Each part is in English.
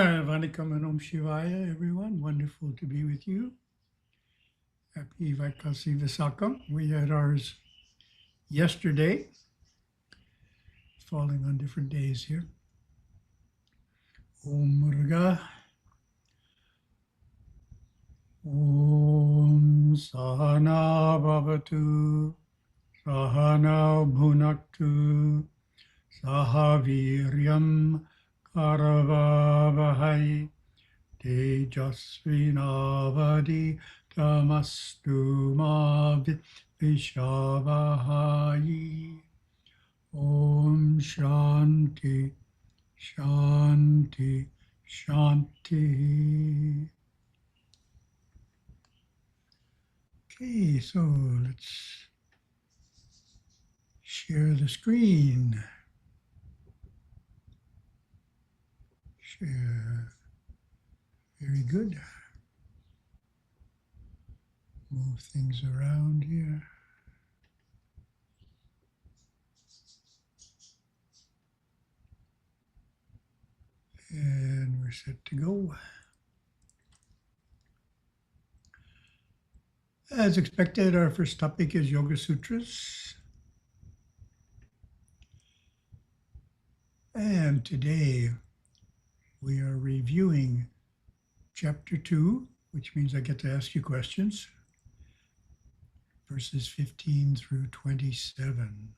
Vanikam and Aum Sivaya, everyone. Wonderful to be with you. Happy Vaikasi Visakam. We had ours yesterday. It's falling on different days here. Om Murga. Om Sahana Bhavatu. Sahana Bhunaktu. Sahaviryam Karavavahai. Tejasvinavadi Tamastu ma Vishavahai. Om Shanti, Shanti, Shanti. Okay, so let's share the screen. Share. Very good. Move things around here. And we're set to go. As expected, our first topic is Yoga Sutras. And today we are reviewing Chapter 2, which means I get to ask you questions, verses 15 through 27.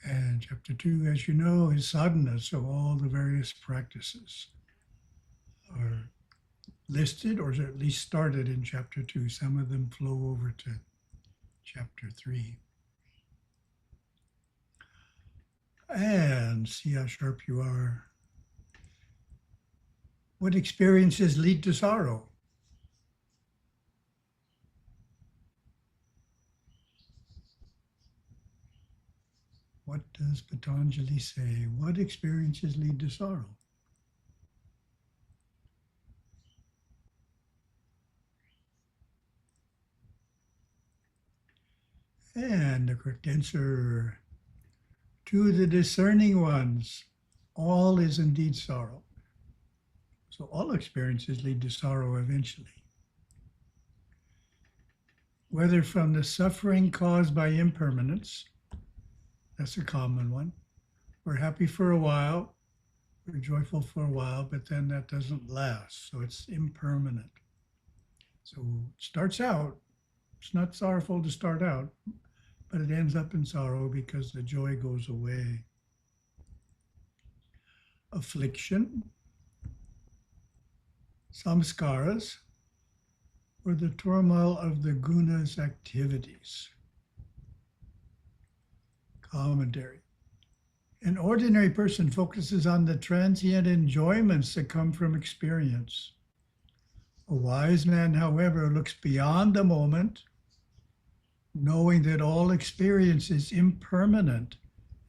And Chapter 2, as you know, is sadhana, so all the various practices are listed, or at least started in Chapter 2. Some of them flow over to Chapter 3. And see how sharp you are. What experiences lead to sorrow? What does Patanjali say? What experiences lead to sorrow? And the correct answer: to the discerning ones, all is indeed sorrow. So all experiences lead to sorrow eventually. Whether from the suffering caused by impermanence, that's a common one. We're happy for a while, we're joyful for a while, but then that doesn't last, so it's impermanent. So it starts out, it's not sorrowful to start out, but it ends up in sorrow because the joy goes away. Affliction, samskaras, or the turmoil of the gunas activities. Commentary. An ordinary person focuses on the transient enjoyments that come from experience. A wise man, however, looks beyond the moment, knowing that all experience is impermanent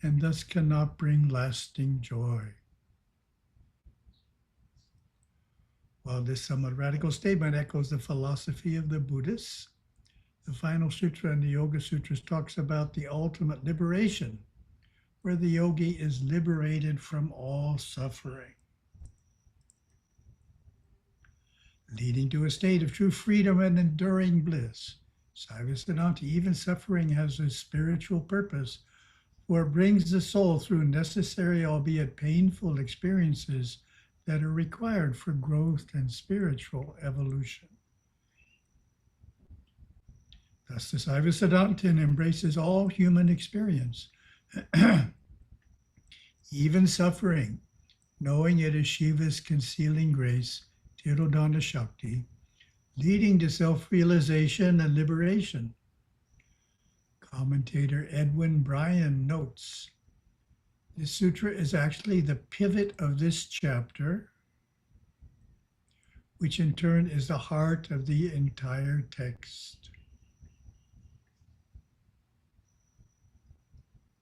and thus cannot bring lasting joy. While this somewhat radical statement echoes the philosophy of the Buddhists, the final sutra in the Yoga Sutras talks about the ultimate liberation, where the yogi is liberated from all suffering, leading to a state of true freedom and enduring bliss. Siva Chapter, even suffering has a spiritual purpose, for it brings the soul through necessary, albeit painful, experiences that are required for growth and spiritual evolution. Thus, the Siva Chapter embraces all human experience, even suffering, knowing it is Shiva's concealing grace, Tirodhana Shakti, leading to self-realization and liberation. Commentator Edwin Bryan notes, this sutra is actually the pivot of this chapter, which in turn is the heart of the entire text.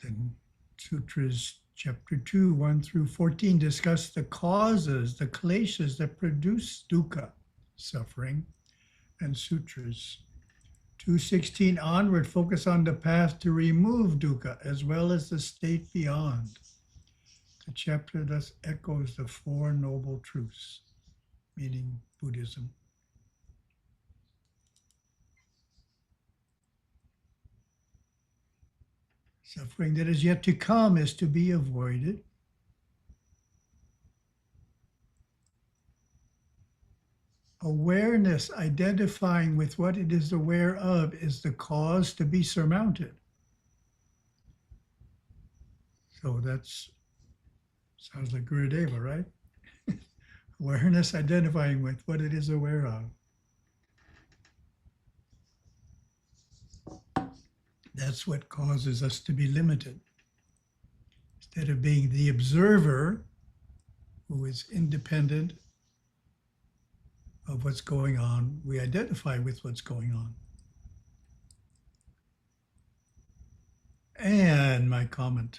Then Sutras Chapter 2, 1 through 14 discuss the causes, the kleshas that produce dukkha, suffering, and Sutras 216 onward, focus on the path to remove dukkha as well as the state beyond. The chapter thus echoes the Four Noble Truths, meaning Buddhism. Suffering that is yet to come is to be avoided. Awareness, identifying with what it is aware of, is the cause to be surmounted. So that's, sounds like Gurudeva, right? Awareness, identifying with what it is aware of. That's what causes us to be limited. Instead of being the observer who is independent of what's going on, we identify with what's going on. And my comment,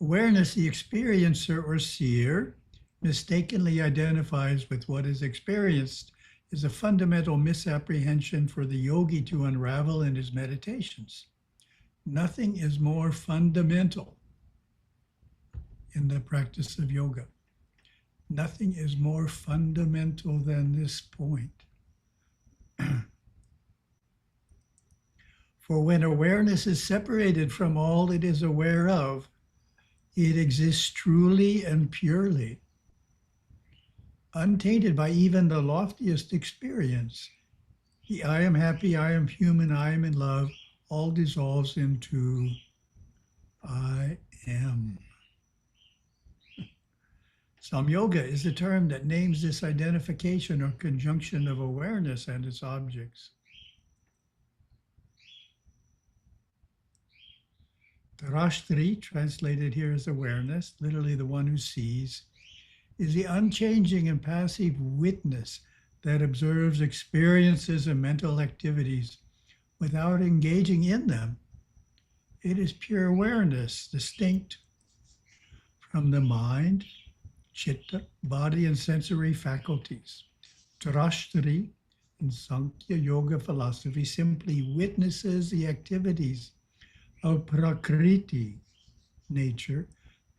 awareness, the experiencer or seer, mistakenly identifies with what is experienced, is a fundamental misapprehension for the yogi to unravel in his meditations. Nothing is more fundamental in the practice of yoga. Nothing is more fundamental than this point. For when awareness is separated from all it is aware of, it exists truly and purely, untainted by even the loftiest experience. The I am happy, I am human, I am in love, all dissolves into I am. Samyoga is the term that names this identification or conjunction of awareness and its objects. Drashtri, translated here as awareness, literally the one who sees, is the unchanging and passive witness that observes experiences and mental activities without engaging in them. It is pure awareness, distinct from the mind, chitta, body, and sensory faculties. Drashtri, in Sankhya Yoga philosophy, simply witnesses the activities of Prakriti, nature,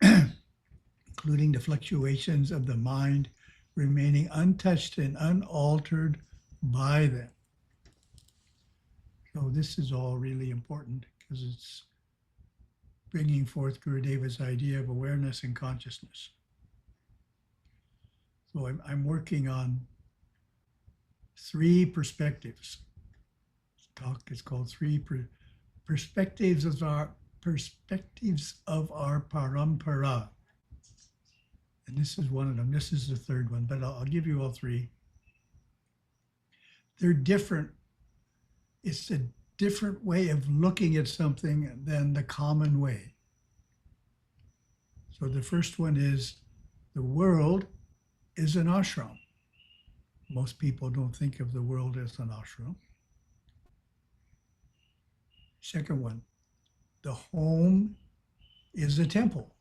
including the fluctuations of the mind, remaining untouched and unaltered by them. So this is all really important because it's bringing forth Gurudeva's idea of awareness and consciousness. So I'm working on three perspectives. This talk is called Perspectives of our Parampara. And this is one of them. This is the third one, but I'll give you all three. They're different. It's a different way of looking at something than the common way. So the first one is the world is an ashram. Most people don't think of the world as an ashram. Second one, the home is a temple.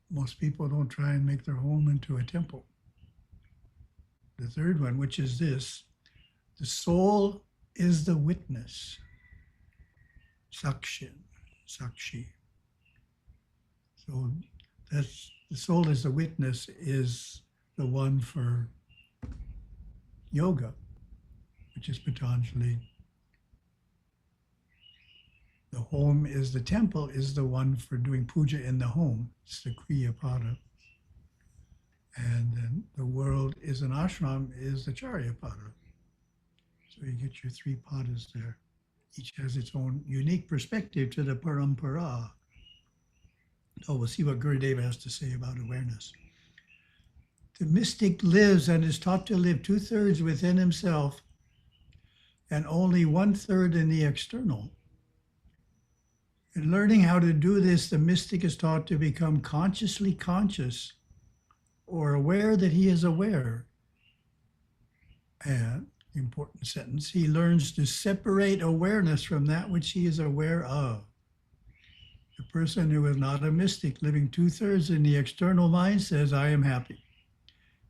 Most people don't try and make their home into a temple. The third one, which is this, the soul is the witness. Sakshi. So that's the soul as the witness is the one for yoga, which is Patanjali. The home is the temple, is the one for doing puja in the home. It's the Kriya Pada. And then the world is an ashram, is the Charya Pada. So you get your three padas there. Each has its own unique perspective to the parampara. Oh, we'll see what Gurudeva has to say about awareness. The mystic lives and is taught to live 2/3 within himself and only 1/3 in the external. In learning how to do this, the mystic is taught to become consciously conscious or aware that he is aware. And, important sentence, he learns to separate awareness from that which he is aware of. The person who is not a mystic, living 2/3 in the external mind, says, I am happy,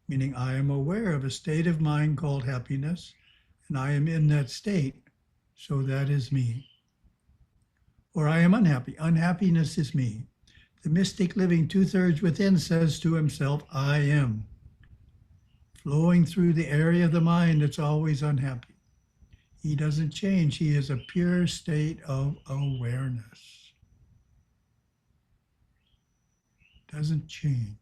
meaning I am aware of a state of mind called happiness, and I am in that state. so that is me. Or I am unhappy. Unhappiness is me. The mystic living 2/3 within says to himself, I am. Flowing through the area of the mind that's always unhappy. He doesn't change. He is a pure state of awareness. Doesn't change.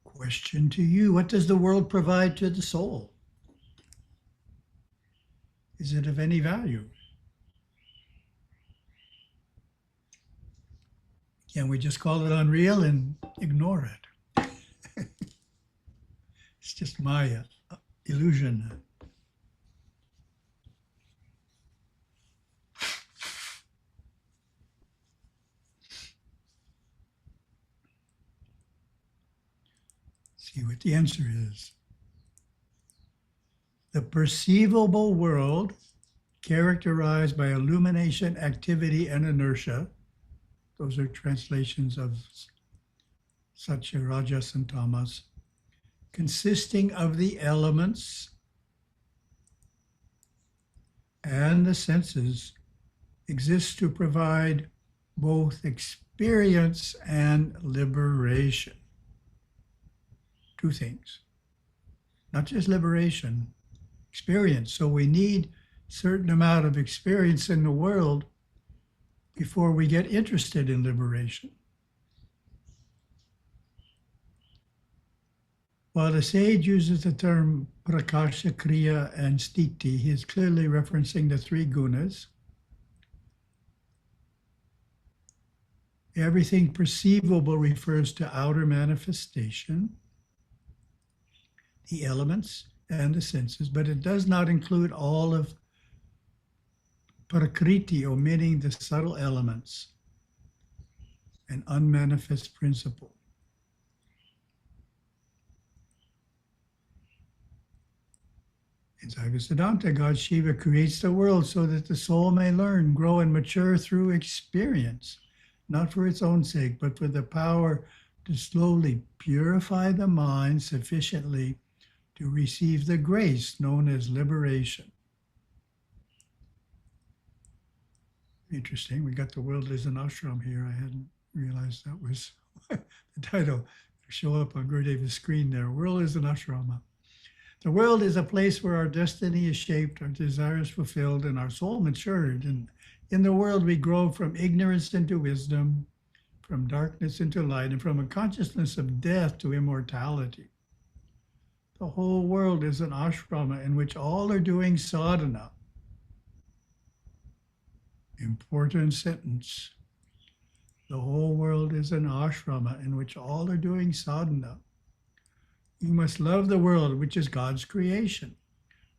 Question to you, what does the world provide to the soul? Is it of any value? Can we just call it unreal and ignore it? It's just Maya, illusion. See what the answer is. The perceivable world, characterized by illumination, activity, and inertia. Those are translations of Satya, Rajas, and Tamas, consisting of the elements and the senses, exists to provide both experience and liberation. Two things, not just liberation, experience. So we need a certain amount of experience in the world before we get interested in liberation. While the sage uses the term prakasha, kriya, and sthiti, he is clearly referencing the three gunas. Everything perceivable refers to outer manifestation, the elements and the senses, but it does not include all of prakriti, omitting the subtle elements and unmanifest principle. In Saiva Siddhanta, God Shiva creates the world so that the soul may learn, grow, and mature through experience, not for its own sake, but for the power to slowly purify the mind sufficiently to receive the grace known as liberation. Interesting. We got the world as an ashram here. I hadn't realized that was the title. Show up on Gurudev's screen there. World is an ashrama. The world is a place where our destiny is shaped, our desires fulfilled, and our soul matured. And in the world, we grow from ignorance into wisdom, from darkness into light, and from a consciousness of death to immortality. The whole world is an ashrama in which all are doing sadhana. Important sentence. The whole world is an ashrama in which all are doing sadhana. You must love the world, which is God's creation.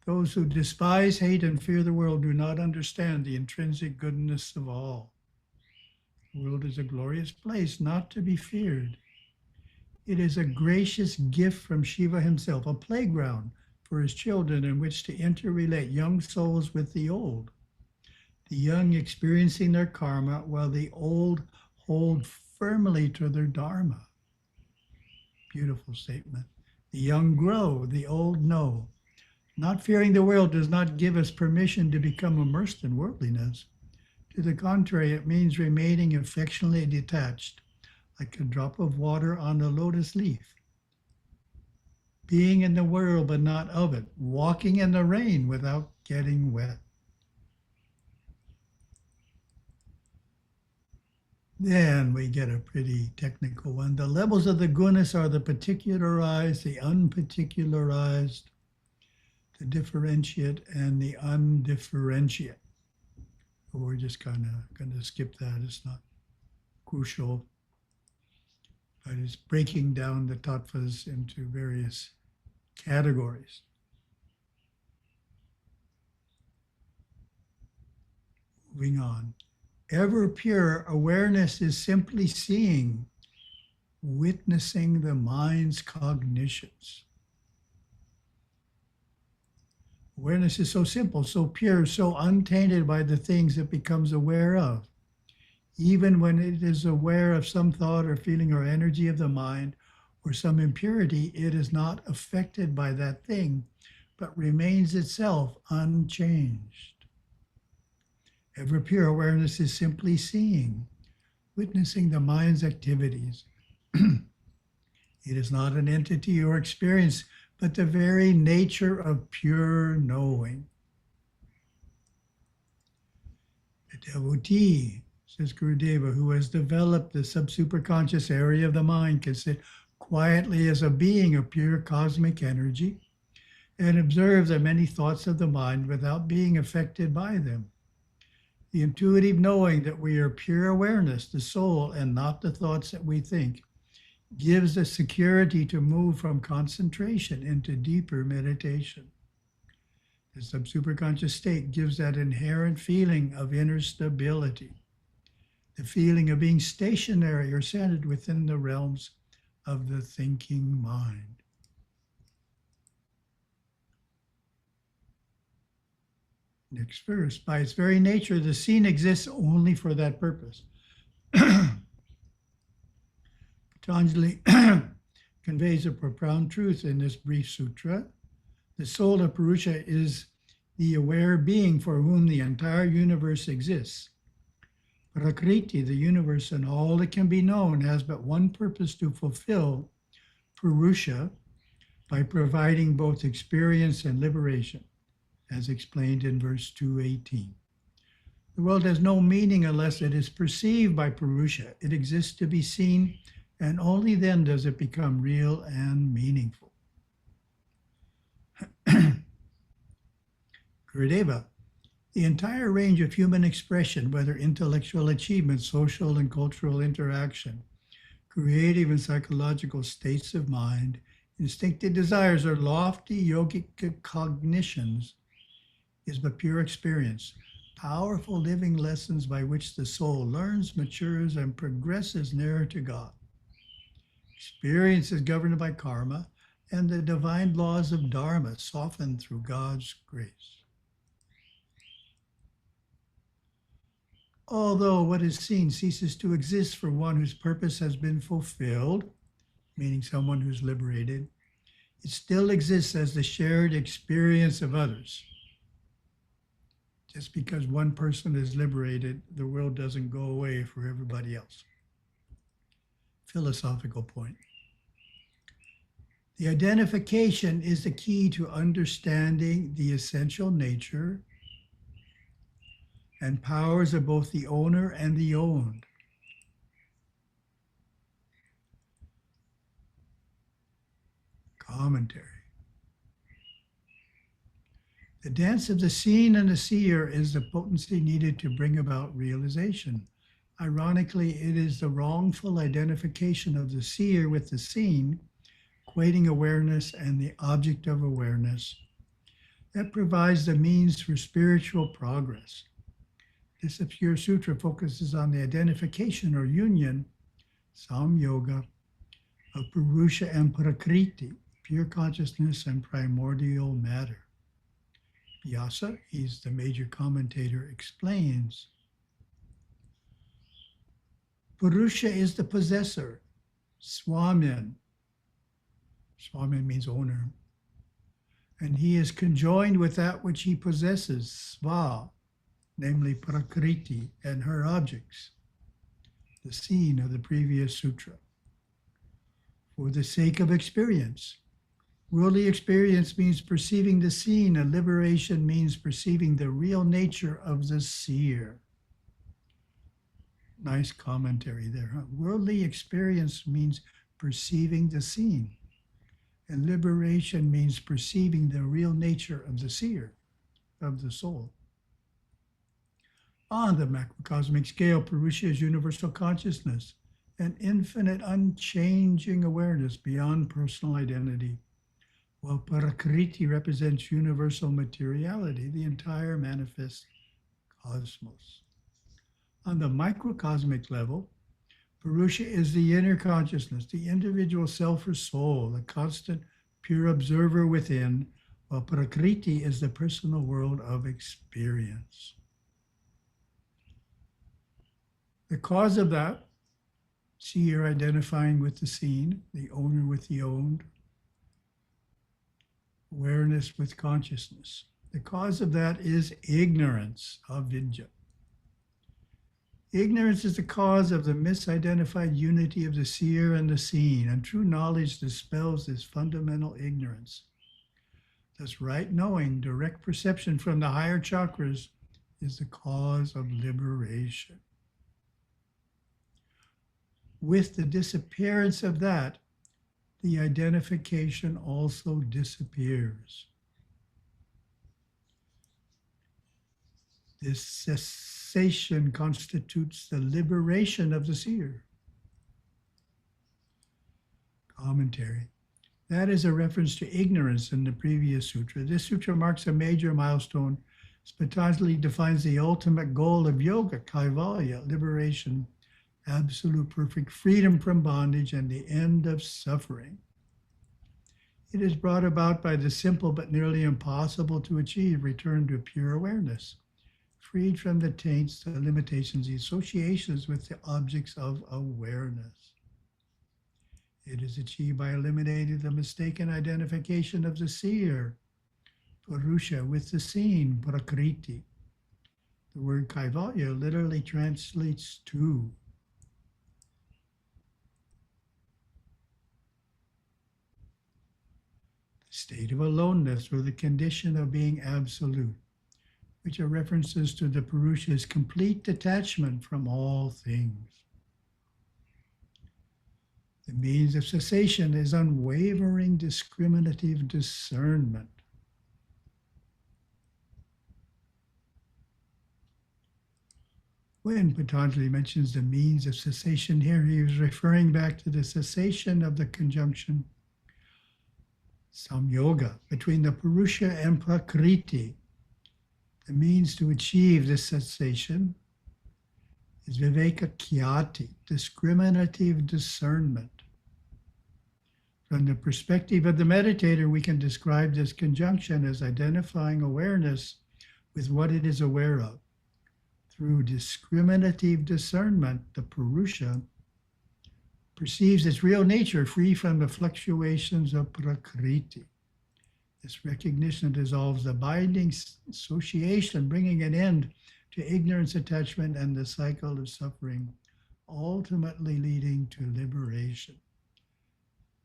Those who despise, hate, and fear the world do not understand the intrinsic goodness of all. The world is a glorious place, not to be feared. It is a gracious gift from Shiva himself, a playground for his children in which to interrelate young souls with the old. The young experiencing their karma, while the old hold firmly to their dharma. Beautiful statement. The young grow, the old know. Not fearing the world does not give us permission to become immersed in worldliness. To the contrary, it means remaining affectionately detached, like a drop of water on a lotus leaf. Being in the world but not of it, walking in the rain without getting wet. Then we get a pretty technical one. The levels of the gunas are the particularized, the unparticularized, the differentiate, and the undifferentiate. We're just kind of going to skip that. It's not crucial, but it's breaking down the tattvas into various categories. Moving on. Ever pure awareness is simply seeing, witnessing the mind's cognitions. Awareness is so simple, so pure, so untainted by the things it becomes aware of. Even when it is aware of some thought or feeling or energy of the mind or some impurity, it is not affected by that thing, but remains itself unchanged. Ever pure awareness is simply seeing, witnessing the mind's activities. It is not an entity or experience, but the very nature of pure knowing. The devotee, says Gurudeva, who has developed the sub-superconscious area of the mind, can sit quietly as a being of pure cosmic energy and observe the many thoughts of the mind without being affected by them. The intuitive knowing that we are pure awareness, the soul, and not the thoughts that we think, gives the security to move from concentration into deeper meditation. The sub-superconscious state gives that inherent feeling of inner stability, the feeling of being stationary or centered within the realms of the thinking mind. Next verse, by its very nature, the scene exists only for that purpose. Patanjali conveys a profound truth in this brief sutra. The soul of Purusha is the aware being for whom the entire universe exists. Prakriti, the universe and all that can be known, has but one purpose to fulfill, Purusha, by providing both experience and liberation, as explained in verse 218. The world has no meaning unless it is perceived by Purusha. It exists to be seen, and only then does it become real and meaningful. Gurudeva, the entire range of human expression, whether intellectual achievement, social and cultural interaction, creative and psychological states of mind, instinctive desires, or lofty yogic cognitions, is but pure experience, powerful living lessons by which the soul learns, matures, and progresses nearer to God. Experience is governed by karma and the divine laws of dharma, softened through God's grace. Although what is seen ceases to exist for one whose purpose has been fulfilled, meaning someone who's liberated, it still exists as the shared experience of others. Just because one person is liberated, the world doesn't go away for everybody else. Philosophical point. The identification is the key to understanding the essential nature and powers of both the owner and the owned. Commentary. The dance of the seen and the seer is the potency needed to bring about realization. Ironically, it is the wrongful identification of the seer with the seen, equating awareness and the object of awareness, that provides the means for spiritual progress. This obscure sutra focuses on the identification or union, samyoga, of Purusha and Prakriti, pure consciousness and primordial matter. Vyasa, he's the major commentator, explains, Purusha is the possessor, Swamin. Swamin means owner. And he is conjoined with that which he possesses, Sva, namely Prakriti and her objects, the scene of the previous sutra. For the sake of experience, worldly experience means perceiving the seen, and liberation means perceiving the real nature of the seer. Nice commentary there, huh? Worldly experience means perceiving the seen, and liberation means perceiving the real nature of the seer, of the soul. On the macrocosmic scale, Purusha is universal consciousness, an infinite, unchanging awareness beyond personal identity, while Prakriti represents universal materiality, the entire manifest cosmos. On the microcosmic level, Purusha is the inner consciousness, the individual self or soul, the constant, pure observer within, while Prakriti is the personal world of experience. The cause of that, seer identifying with the seen, the owner with the owned, awareness with consciousness. The cause of that is ignorance, avidya. Ignorance is the cause of the misidentified unity of the seer and the seen, and true knowledge dispels this fundamental ignorance. Thus, right knowing, direct perception from the higher chakras is the cause of liberation. With the disappearance of that, the identification also disappears. This cessation constitutes the liberation of the seer. Commentary. That is a reference to ignorance in the previous sutra. This sutra marks a major milestone as Patanjali defines the ultimate goal of yoga, kaivalya, liberation, absolute perfect freedom from bondage, and the end of suffering. It is brought about by the simple but nearly impossible to achieve return to pure awareness, freed from the taints, the limitations, the associations with the objects of awareness. It is achieved by eliminating the mistaken identification of the seer, Purusha, with the seen, Prakriti. The word Kaivalya literally translates to. The state of aloneness, or the condition of being absolute, which are references to the Purusha's complete detachment from all things. The means of cessation is unwavering discriminative discernment. When Patanjali mentions the means of cessation here, he is referring back to the cessation of the conjunction samyoga between the Purusha and Prakriti. The means to achieve this cessation is viveka khyati, discriminative discernment. From the perspective of the meditator, we can describe this conjunction as identifying awareness with what it is aware of. Through discriminative discernment, the Purusha perceives its real nature free from the fluctuations of Prakriti. This recognition dissolves the binding association, bringing an end to ignorance, attachment, and the cycle of suffering, ultimately leading to liberation.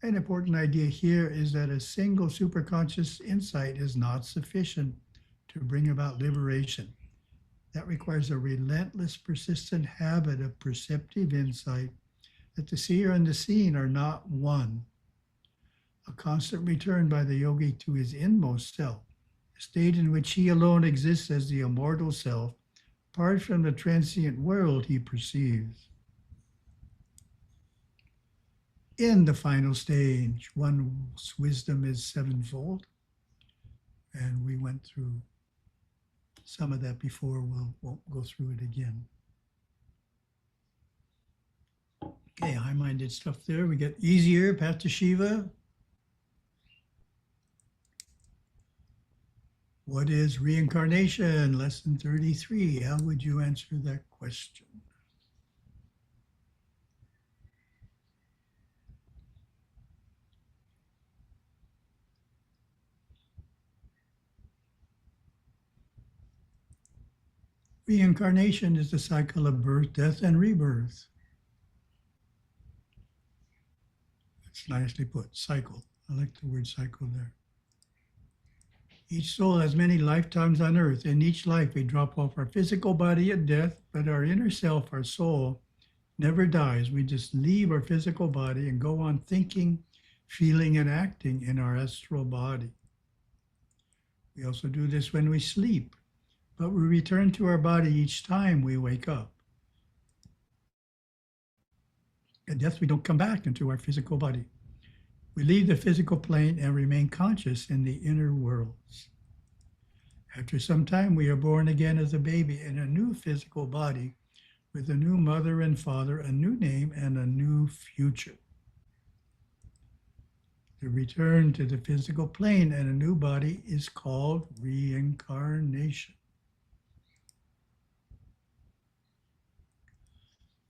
An important idea here is that a single superconscious insight is not sufficient to bring about liberation. That requires a relentless, persistent habit of perceptive insight that the seer and the seen are not one. A constant return by the yogi to his inmost self, a state in which he alone exists as the immortal self, apart from the transient world he perceives. In the final stage, one's wisdom is sevenfold, and we went through some of that before. We won't go through it again. Okay, high-minded stuff there. We get easier, path to Shiva. What is reincarnation? Lesson 33. How would you answer that question? Reincarnation is the cycle of birth, death, and rebirth. It's nicely put, cycle. I like the word cycle there. Each soul has many lifetimes on earth. In each life, we drop off our physical body at death, but our inner self, our soul, never dies. We just leave our physical body and go on thinking, feeling, and acting in our astral body. We also do this when we sleep, but we return to our body each time we wake up. At death, we don't come back into our physical body. We leave the physical plane and remain conscious in the inner worlds. After some time, we are born again as a baby in a new physical body with a new mother and father, a new name, and a new future. The return to the physical plane and a new body is called reincarnation.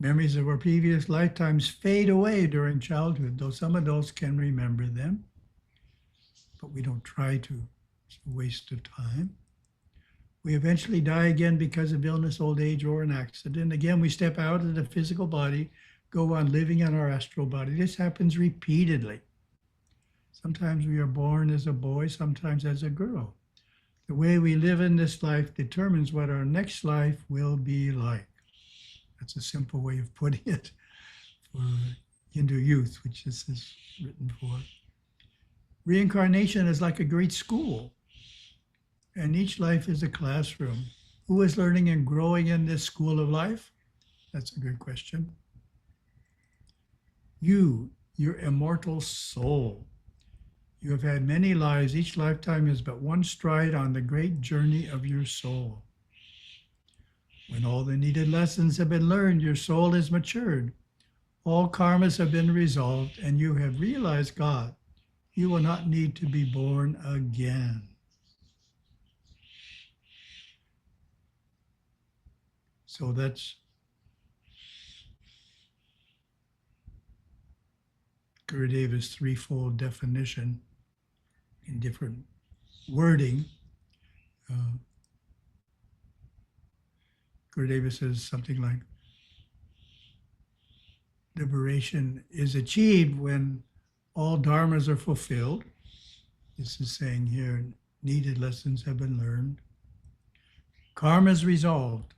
Memories of our previous lifetimes fade away during childhood, though some adults can remember them. but we don't try to. It's a waste of time. We eventually die again because of illness, old age, or an accident. Again, we step out of the physical body, go on living in our astral body. This happens repeatedly. Sometimes we are born as a boy, sometimes as a girl. The way we live in this life determines what our next life will be like. That's a simple way of putting it for Hindu youth, which this is written for. Reincarnation is like a great school, and each life is a classroom. Who is learning and growing in this school of life? That's a good question. You, your immortal soul. You have had many lives. Each lifetime is but one stride on the great journey of your soul. When all the needed lessons have been learned, your soul is matured. All karmas have been resolved, and you have realized God. You will not need to be born again. So that's Gurudeva's threefold definition in different wording. Gurudeva says something like, liberation is achieved when all dharmas are fulfilled. This is saying here, needed lessons have been learned. Karma is resolved.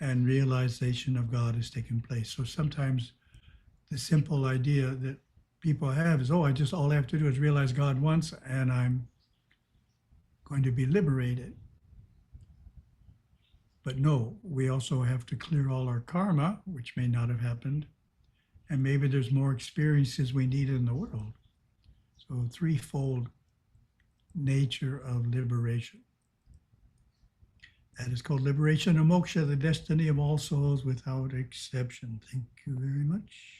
And realization of God has taken place. So sometimes the simple idea that people have is, oh, all I have to do is realize God once and I'm going to be liberated. But no, we also have to clear all our karma, which may not have happened. And maybe there's more experiences we need in the world. So threefold nature of liberation. That is called liberation and moksha, the destiny of all souls without exception. Thank you very much.